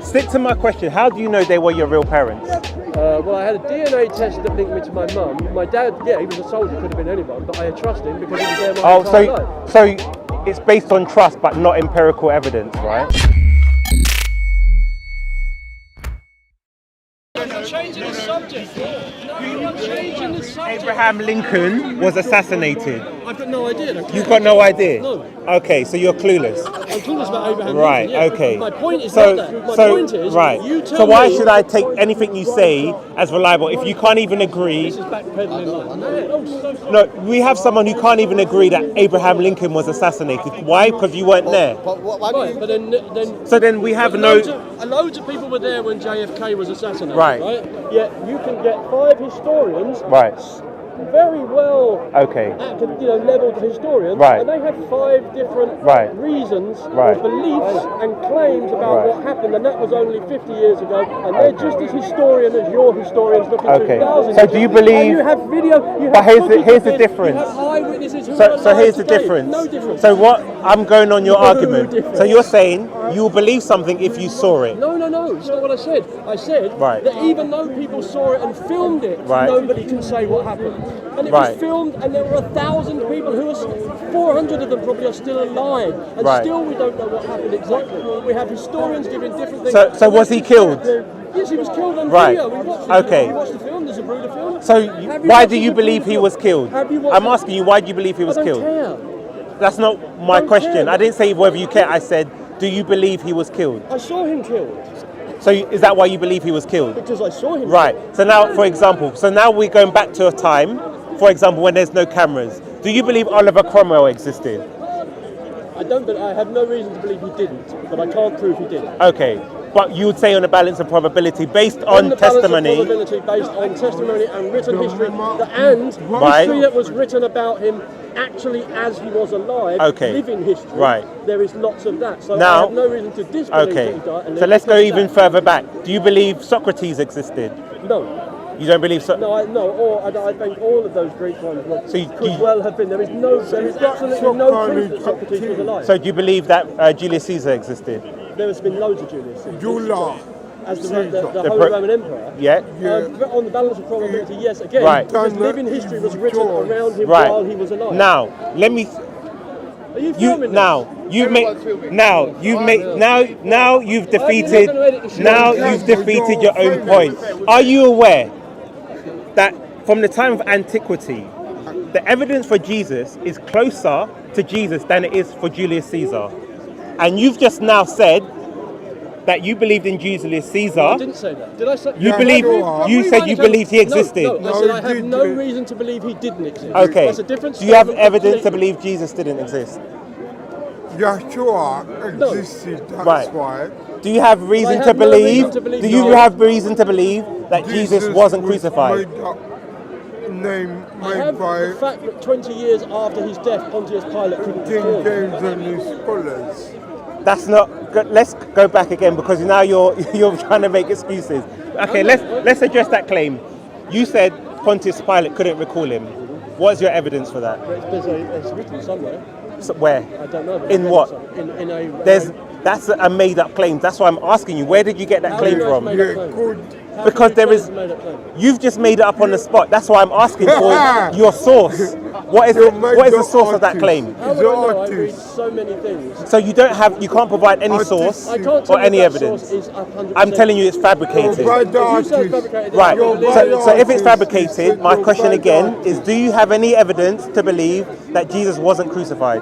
Stick to my question. How do you know they were your real parents? Well, I had a DNA test that linked me to my mum. My dad, yeah, he was a soldier, could have been anyone, but I trust him because he was there my entire life. So it's based on trust, but not empirical evidence, right? Changing the subject. No, you're not changing the subject. Abraham Lincoln was assassinated. I've got no idea. You've got no idea? No. Okay, so you're clueless. I'm clueless about Abraham Right, Lincoln. Yeah. okay. My point is not that. My point is, right. you tell So why me, should I take anything you say as reliable if you can't even agree? This is backpedaling. No, we have someone who can't even agree that Abraham Lincoln was assassinated. Why? Because you weren't there. Right, but then So then we have loads of people were there when JFK was assassinated. Right. Yet you can get 5 historians. Right. Very well Okay. leveled historians, Right. and they have 5 different Right. reasons Right. or beliefs and claims about Right. what happened, and that was only 50 years ago, and they're just as historian as your historians looking Okay. 2,000 So years do you ago. believe- And you have video, you But have here's the footage of difference. You have eyewitnesses who So are alive here's the today. difference. No difference. So what I'm going on your No argument. difference. So you're saying you will believe something if you saw it. No, it's not what I said. I said Right. that even though people saw it and filmed it, Right. nobody can say what happened. And it Right. was filmed, and there were 1,000 people who are 400 of them probably are still alive, and Right. still we don't know what happened exactly. We have historians giving different things. So was he killed? Yes, he was killed on Right. video. We watched it. Okay. We watched the film. There's a brutal film. So Have you why watched do the you believe Zapruder he film? was killed? Have you watched I'm the- asking you, why do you believe he was I don't killed? care. That's not my Don't question. care. I didn't say whether you care. I said, do you believe he was killed? I saw him killed So is that why you believe he was killed? because I saw him. Right. So now, for example, we're going back to a time, for example, when there's no cameras. Do you believe Oliver Cromwell existed? I don't, but I have no reason to believe he didn't, but I can't prove he did. Okay. But you would say on a balance of probability based on the testimony. balance of probability based on testimony and written history, and Right. history that was written about him actually as he was alive, Okay. living history. Right. There is lots of that. So Now- I have no reason to disbelieve Okay. that he died. And So let's go because of even that. further back. Do you believe Socrates existed? No. You don't believe so? No, I think all of those Greek ones So you- could well have been. There is absolutely no proof that Socrates was alive. So do you believe that Julius Caesar existed? There has been loads of Julius Caesar. As the The Holy Roman Emperor. Yeah. But on the balance of probability, yes, again, Right. because living history was written around him Right. while he was alive. Now, let me. Are you filming this? You've defeated your own point. Are you aware that from the time of antiquity, the evidence for Jesus is closer to Jesus than it is for Julius Caesar? And you've just now said that you believed in Julius Caesar. I didn't say that. Did I say? You believe. You said you believed he existed. No, I said I have no reason to believe he didn't exist. Okay. That's a different Do you have statement evidence to completely. believe Jesus didn't exist? Yeshua existed, that's Right. why. Do you have reason have to no believe? reason to believe Do you no. have reason to believe that Jesus wasn't was crucified? Made up name I made have by the fact that 20 years after his death, Pontius Pilate couldn't King perform. James and his scholars. That's not good. Let's go back again because now you're trying to make excuses. Okay, let's address that claim. You said Pontius Pilate couldn't recall him. What's your evidence for that? It's written somewhere. So where? I don't know. but In it's what? written In a. That's a made up claim. That's why I'm asking you. Where did you get that How claim do you know from? it's made up claim? Good. How Because can you there say is. it's a made-up claim? You've just made it up on the spot. That's why I'm asking for your source. What is the source of that claim? How would I know? I read so many things. So you can't provide any source I can't tell or you any that evidence. source is 100%. I'm telling you it's fabricated. By the If you say it's artist. fabricated, Right. then you're So if it's artist fabricated, is my the question by again artist. is: do you have any evidence to believe that Jesus wasn't crucified?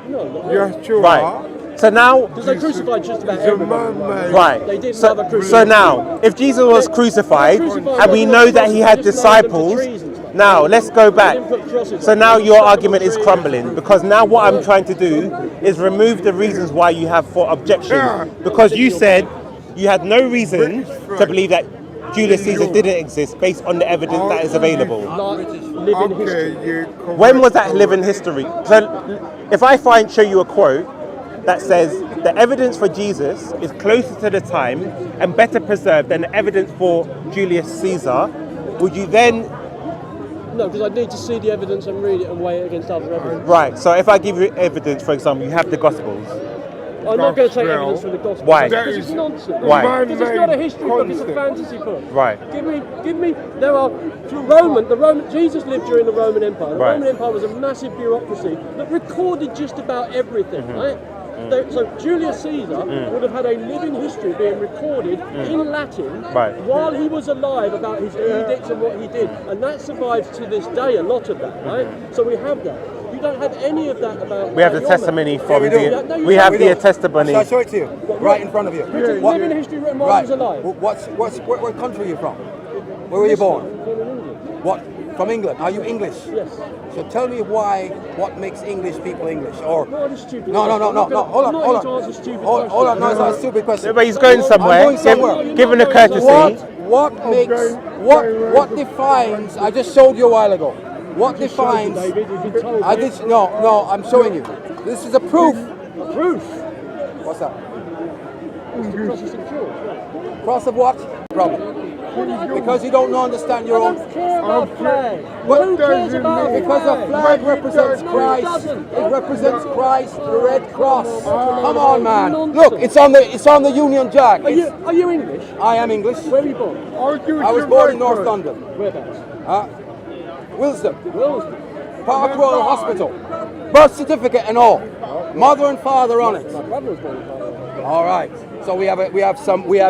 No, not really. Yeshua. Right. So now, Because they crucified just about is a everybody. man-made. right. They didn't So, have a so crucifixion. now, if Jesus was crucified, Crucified and we wasn't know a that cross, he had they just nailed them to disciples, trees and stuff. now let's go back. They didn't put crosses So on. now They your stuck them argument on is trees. crumbling because now what I'm trying to do is remove the reasons why you have for objection. Because you said you had no reason to believe that Julius Caesar didn't exist based on the evidence that is available. Like living history. Okay, you When was that living history? So if I show you a quote that says the evidence for Jesus is closer to the time and better preserved than the evidence for Julius Caesar, would you then, No, because I need to see the evidence and read it and weigh it against other evidence. right, so if I give you evidence, for example, you have the Gospels. I'm not going to take Gospel. evidence from the gospel. Why? Because it's nonsense. Why? Because it's not a history book, it's a fantasy book. Right. Give me, there are, Jesus lived during the Roman Empire. The Right. Roman Empire was a massive bureaucracy that recorded just about everything, right? So Julius Caesar would have had a living history being recorded in Latin Right. while he was alive about his edicts and what he did. And that survives to this day, a lot of that, right? So we have that. You don't have any of that about... We have the your testimony man. from we do. the... We have the testimony. Shall I show it to you? Right in front of you. Written, living history written while right. he was alive. What country are you from? Where were you born? Born in England. What? From England. Are you English? Yes. So tell me what makes English people English? Or What a stupid no. question. Hold on. I'm not here to answer stupid questions. Hold on. No, it's not a stupid question. Yeah, but he's going somewhere. I'm going somewhere. Given a courtesy. What defines? I just showed you a while ago. What defines? David, you've been told. I did. No. I'm showing you. This is a proof. Proof. What's that? Cross of St. George. Cross of what? Problem. Because you don't understand your I own. don't care about flag. What Who cares about a Because flag? the flag represents No, it Christ. doesn't. It represents Christ, the Red Cross. Come on, man. Nonsense. Look, it's on the Union Jack. Are you English? I am English. Where were you born? I was born in North London. Whereabouts? Wilsden. Willesden. Park Royal Hospital. Birth certificate and all. Mother and father on it. My brother was born in Park. All right. So we have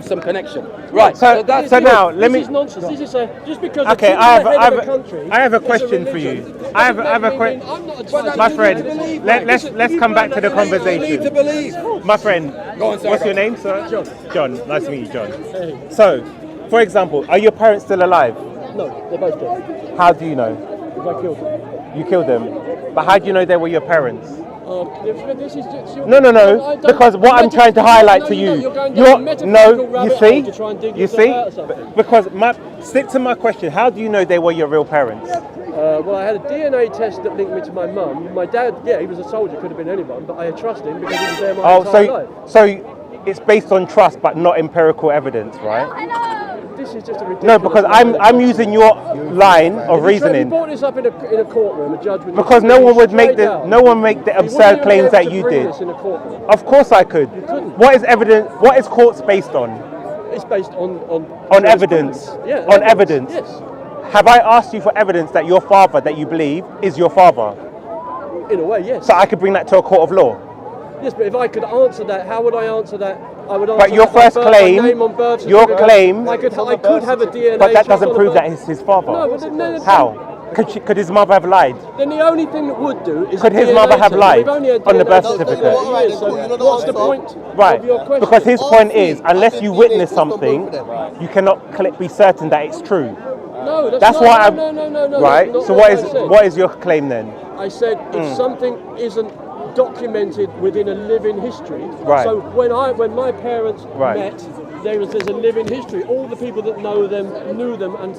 some connection. Right. So now let This me. is nonsense. This is just because Okay, the I have head of a country I have a is question for religion, you. I have a question. I'm not a My you friend, need to believe, let's come back to the You need to conversation. believe. My friend, Go on, sir. what's your name, sir? John. John. Nice to meet you, John. Hey. So, for example, are your parents still alive? No, they're both dead. How do you know? Because I killed them. You killed them. But how do you know they were your parents? This is just, No. Because what I'm trying to highlight to you, you're going down a metaphysical you rabbit see, hole to try and dig you yourself see, out of something. because stick to my question. How do you know they were your real parents? Well, I had a DNA test that linked me to my mum. My dad, yeah, he was a soldier, could have been anyone, but I trust him because he was there my entire life. so it's based on trust, but not empirical evidence, right? This is just a ridiculous... No, because I'm using your line of If you reasoning. brought this up in a courtroom, a judge would... Because no one would make the absurd claims that you did. This in a courtroom. Of course I could. couldn't. What is evidence? What is courts based on? It's based on Evidence. Yeah, On evidence. Yes. Have I asked you for evidence that your father, that you believe, is your father? In a way, yes. So I could bring that to a court of law. Yes, but if I could answer that, how would I answer that? I would answer But your that by first birth, my claim, name on birth your certificate. claim, I could have a DNA. but that check doesn't on prove the that birth- he's his father. No, but then, How? Could his mother have lied? Then the only thing that would do is Could a his DNA mother have test. lied We've only had on the DNA birth tests for certificate? 30 years, so what's the point Right, of your question? because his point is, unless you witness something, you cannot be certain that it's true. No, That's not, why I'm no. right. That's So not what I said. what is your claim then? I said if something isn't documented within a living history. Right. So when my parents Right. met, there's a living history. All the people that know them knew them and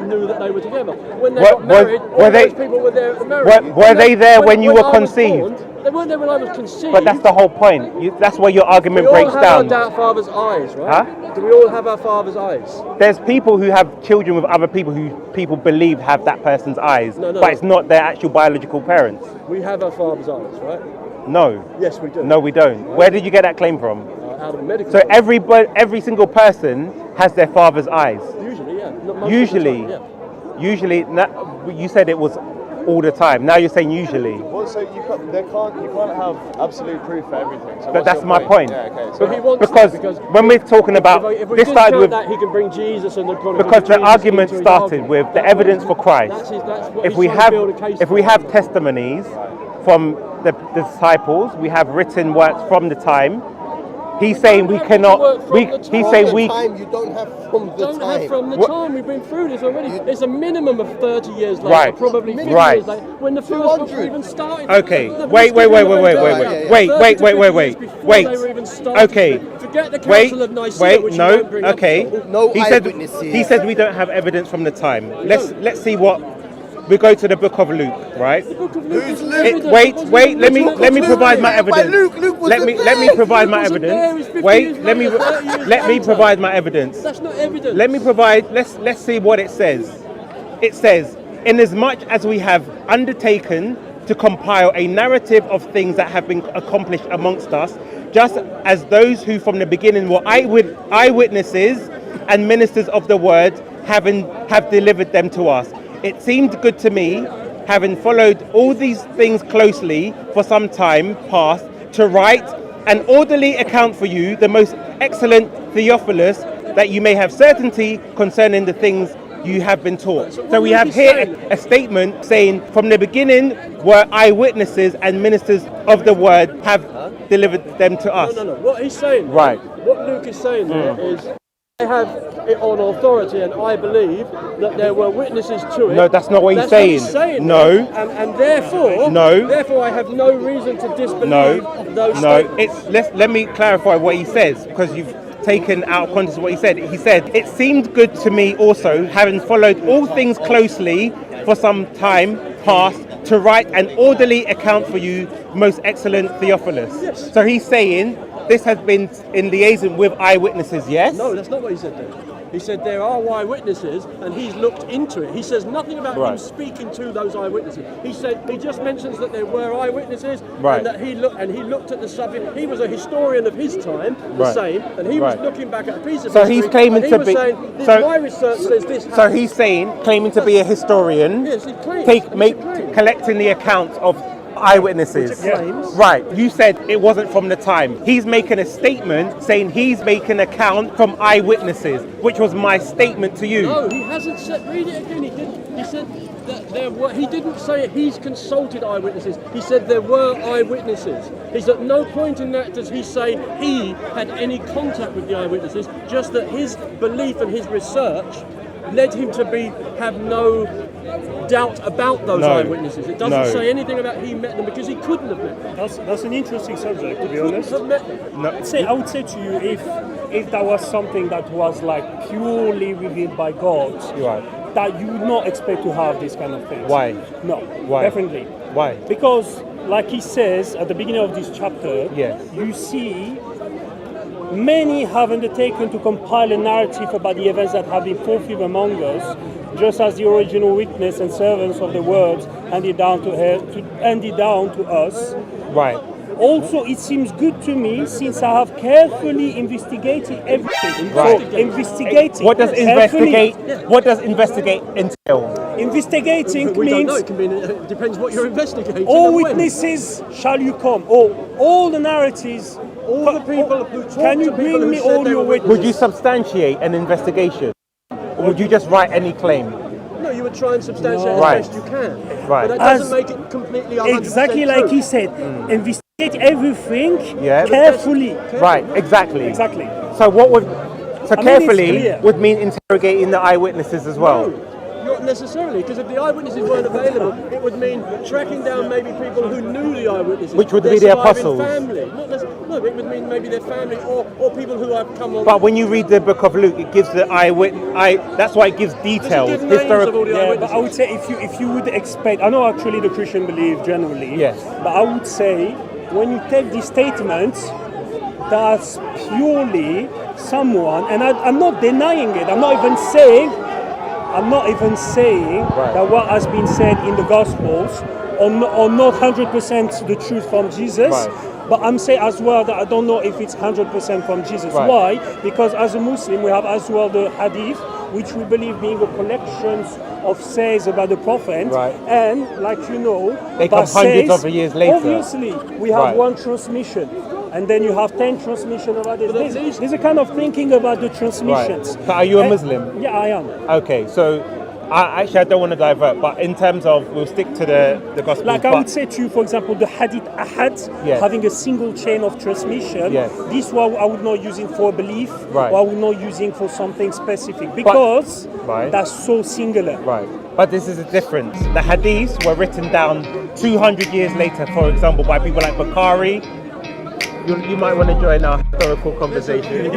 knew that they were together. When they got married, all those people were there at the marriage. Were they there when you were I was conceived? born, they weren't there when I was conceived. But that's the whole point. That's where your argument we all breaks have down. our father's eyes, right? Huh? Do we all have our father's eyes? There's people who have children with other people who people believe have that person's eyes, No. but it's not their actual biological parents. We have our father's eyes, right? No. Yes, we do. No, we don't. Where did you get that claim from? Out of a medical. So every single person has their father's eyes. Usually, yeah. Not most Usually, of the time, yeah. usually. You said it was all the time. Now you're saying usually. Well, so you can't have absolute proof for everything. So But what's that's your my point. Yeah, okay. But he wants Because that because when we're talking about if we this started discount with that, he can bring Jesus and the because the argument started with the evidence for Christ. That's what If he's we trying to have build a case if we for. have testimonies from the disciples, we have written works from the time. He's saying we cannot. He's saying we. Time you don't have from the Don't have time. from the What- time we've been through this already. It's a minimum of 30 years later, Right. probably 50 Right. years later, when the first book 200. even started. Okay. The Wait. first book even started. 30 years before they were even started. Okay. Forget the Wait. Council of Nicaea, Wait. which you No. won't bring up Okay. at all. No He said. eyewitnesses. He said we don't have evidence from the time. Let's see what. We go to the book of Luke, right? The book of Luke Who's isn't Luke? evidence. Wait. It wasn't Let me written. provide my By evidence. Luke was Let me there. provide my Wasn't there, it's evidence. 50 Wait. years Let me later, 30 years let me later. provide my evidence. That's not evidence. Let me provide. Let's see what it says. It says, "Inasmuch as we have undertaken to compile a narrative of things that have been accomplished amongst us just as those who from the beginning were eyewitnesses and ministers of the word have delivered them to us. It seemed good to me, having followed all these things closely for some time past, to write an orderly account for you, the most excellent Theophilus, that you may have certainty concerning the things you have been taught. So we have here a statement saying, from the beginning were eyewitnesses and ministers of the word have delivered them to us. No. What he's saying, Right. What Luke is saying there is, I have it on authority, and I believe that there were witnesses to it. No, that's not what he's That's saying. What he's saying. No. And therefore, No. Therefore, I have no reason to disbelieve those No. statements. Let me clarify what he says, because you've taken out of context what he said. He said, it seemed good to me also, having followed all things closely for some time past, to write an orderly account for you, most excellent Theophilus. Yes. So he's saying this has been in liaison with eyewitnesses, yes? No, that's not what he said there. He said there are eyewitnesses, and he's looked into it. He says nothing about him speaking to those eyewitnesses. He said he just mentions that there were eyewitnesses, and that he looked at the subject. He was a historian of his time, the same, and he was looking back at a piece of So history. he's claiming and he to was be. saying, my research says this. So he's saying, claiming to be a historian, Yes, he claims. collecting the accounts of eyewitnesses. Claims. Right, you said it wasn't from the time. He's making a statement saying he's making an account from eyewitnesses, which was my statement to you. No, he hasn't said. Read it again. He said that there were. He didn't say he's consulted eyewitnesses. He said there were eyewitnesses. He's at no point in that does he say he had any contact with the eyewitnesses. Just that his belief and his research led him to have no doubt about those eyewitnesses. It doesn't say anything about he met them, because he couldn't have met them. That's an interesting subject, to be honest. Couldn't have met them. I would say to you, if that was something that was like purely revealed by God, that you would not expect to have this kind of things. Why? No. Why? Definitely. Why? Because, like he says at the beginning of this chapter, Yes. you see many have undertaken to compile a narrative about the events that have been fulfilled among us, just as the original witness and servants of the word handed down to us. Right. Also, it seems good to me, since I have carefully investigated everything. Right. So, investigating. What does carefully- investigate? What does investigate entail? Investigating We don't know. means It can be. It depends what you're investigating. all and when. witnesses shall you come. All the narratives. All the people who talk Can you to people bring who me said all they your were witnesses? Would you substantiate an investigation, or would you just write any claim? No, you would try and substantiate Right. as best you can. Right. But that doesn't As- make it completely 100% Exactly true. like he said. Investigate everything Yeah. carefully. Right. Exactly. Exactly. So what would? So I mean, it's carefully clear. would mean interrogating the eyewitnesses as well. No, not necessarily, because if the eyewitnesses weren't available, it would mean tracking down maybe people who knew the eyewitnesses. Which would their be the surviving apostles. Family. No, it would mean maybe their family or people who have come on. But when you read the book of Luke, it gives the that's why it gives details, give names of all the Yeah, but I would eyewitnesses? say if you would expect, I know actually the Christian belief generally, Yes. but I would say when you take these statements, that's purely someone, and I'm not denying it. I'm not even saying that what has been said in the Gospels are not 100% the truth from Jesus. Right. But I'm saying as well that I don't know if it's 100% from Jesus. Right. Why? Because as a Muslim, we have as well the Hadith, which we believe being a collection of sayings about the Prophet. Right. And like you know, They by come hundreds says, of years later. Obviously, we have Right. one transmission. And then you have 10 transmission of others. But at least- There's a kind of thinking about the transmissions. Right. So are you a And- Muslim? Yeah, I am. Okay, so I don't want to divert, but in terms of, we'll stick to the gospel. Like I would say to you, for example, the Hadith Ahad, Yes. having a single chain of transmission, Yes. this one I would not using for belief, Right. or I would not using for something specific, because Right. that's so singular. Right, but this is a difference. The hadiths were written down 200 years later, for example, by people like Bukhari. You might want to join our historical conversation.